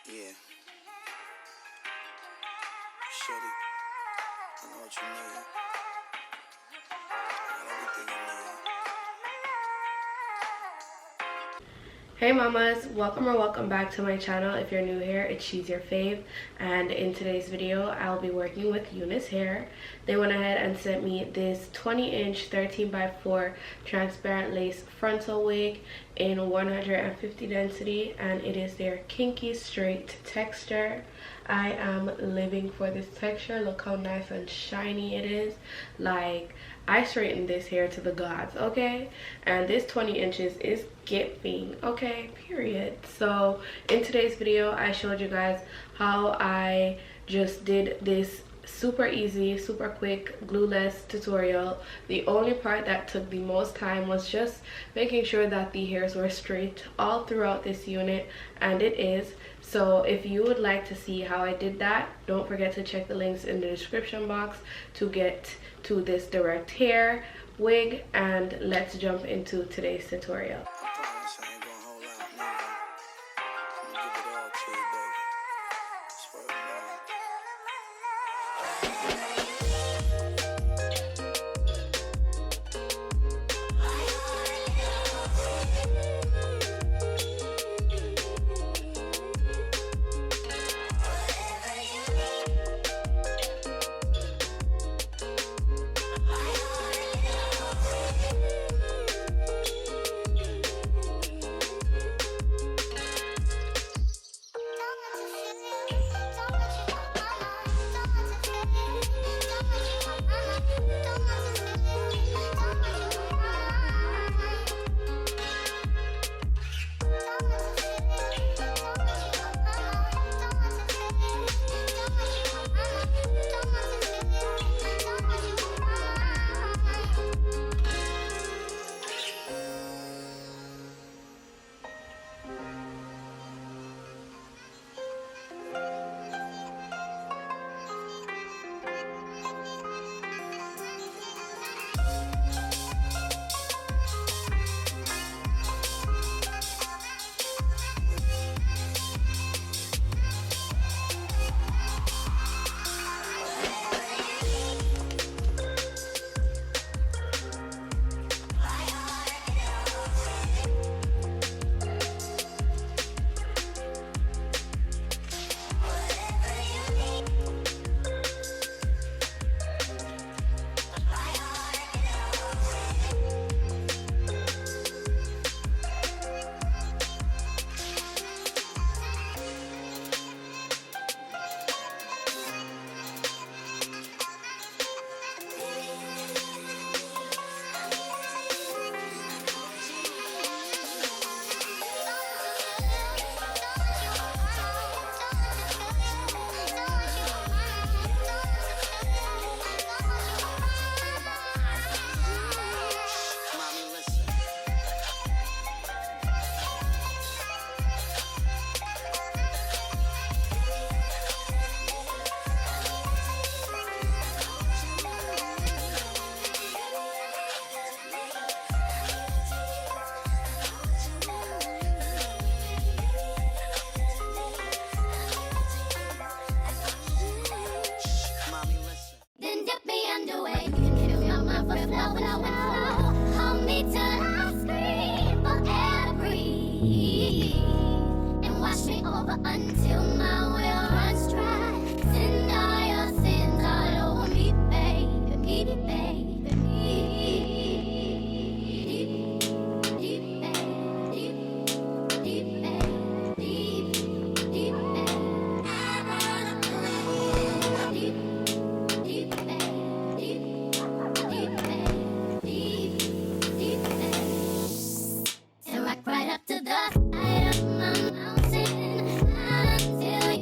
Yeah. Shorty, I know what you need. I got everything you need. Hey mamas, welcome or welcome back to my channel. If you're new here, it's She's Your Fave, and in today's video I'll be working with Unice Hair. They went ahead and sent me this 20-inch 13x4 transparent lace frontal wig in 150 density, and it is their kinky straight texture. I am living for this texture. Look how nice and shiny it is. Like, I straightened this hair to the gods, okay? And this 20 inches is giving, okay, period. So in today's video I showed you guys how I just did this super easy, super quick, glueless tutorial. The only part that took the most time was just making sure that the hairs were straight all throughout this unit, and it is. So if you would like to see how I did that, don't forget to check the links in the description box to get to this direct hair wig, and let's jump into today's tutorial. I promise I ain't gonna hold out, nigga. I'm gonna give it all to you, baby. Swear to God. Right up to the side of my mountain until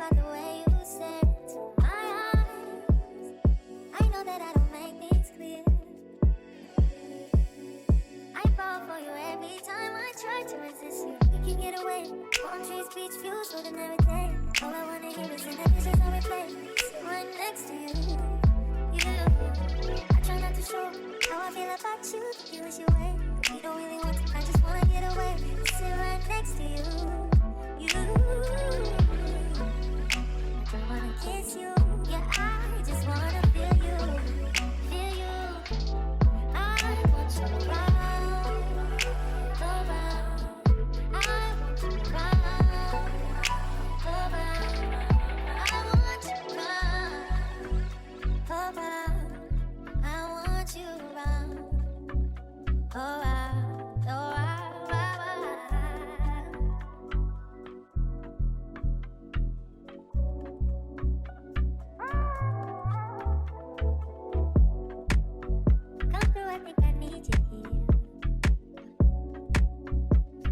about the way you stare into my eyes. I know that I don't make things clear. I fall for you every time I try to resist you. We can get away. Palm trees, beach views, ordinary day. All I wanna hear is in the visions I replay. Sit right next to you. I try not to show how I feel about you. You wish you away, but you don't really want to. I just wanna get away. Sit right next to you. I don't wanna kiss you. Yeah, I just wanna feel you. Feel you. I want you around. Around. I want you around. Around. I want you around. Around. I want you around. Around. Around. Come through, I think I need you here.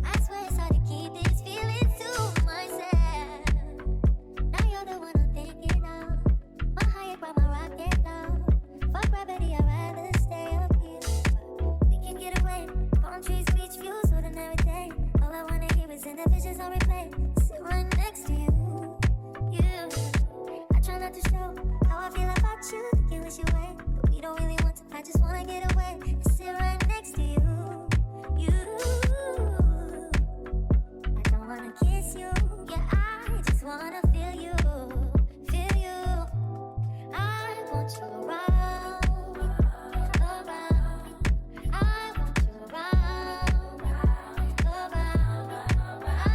I swear it's hard to keep these feelings to myself. Now you're the one I'm thinking of. My higher ground, my rocket low. Fuck gravity, I'd rather stay up here. We can get away. Palm trees, beach views, ordinary day. All I wanna hear is in the visions I replay. Sit right next to you. I try not to show how I feel about you. Think you wish you away, but we don't really want to. I just wanna get away. Sit right next to you. I don't wanna kiss you. Yeah, I just wanna feel you. Feel you. I want you around. Around. I want you around. Around. I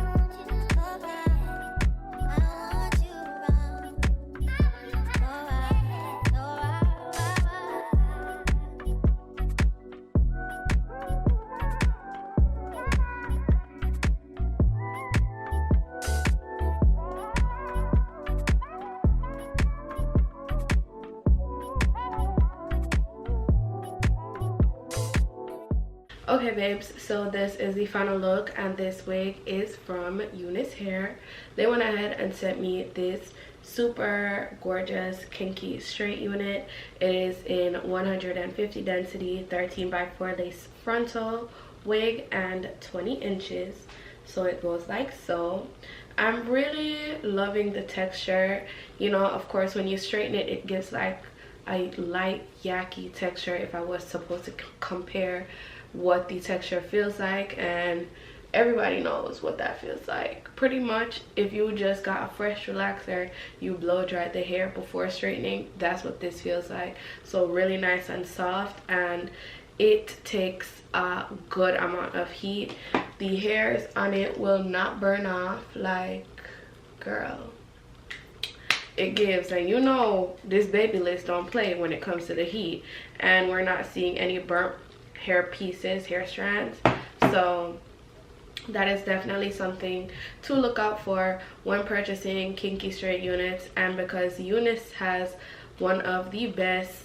want you around. Around. I want you around. Okay babes, so this is the final look, and this wig is from Unice Hair. They went ahead and sent me this super gorgeous kinky straight unit. It is in 150 density, 13 by 4 lace frontal wig, and 20 inches. So it goes like so. I'm really loving the texture. You know, of course when you straighten it, it gives like a light yucky texture if I was supposed to compare what the texture feels like, and everybody knows what that feels like. Pretty much if you just got a fresh relaxer, you blow dried the hair before straightening, that's what this feels like. So really nice and soft, and it takes a good amount of heat. The hairs on it will not burn off. Like, girl, it gives. And you know this Babyliss don't play when it comes to the heat, and we're not seeing any burnt hair pieces, hair strands. So that is definitely something to look out for when purchasing kinky straight units. And because Unice has one of the best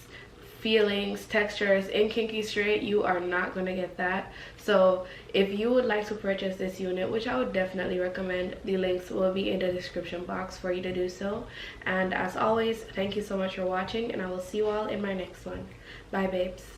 feelings, textures in kinky straight, you are not going to get that. So if you would like to purchase this unit, which I would definitely recommend, the links will be in the description box for you to do so. And as always, thank you so much for watching, and I will see you all in my next one. Bye babes.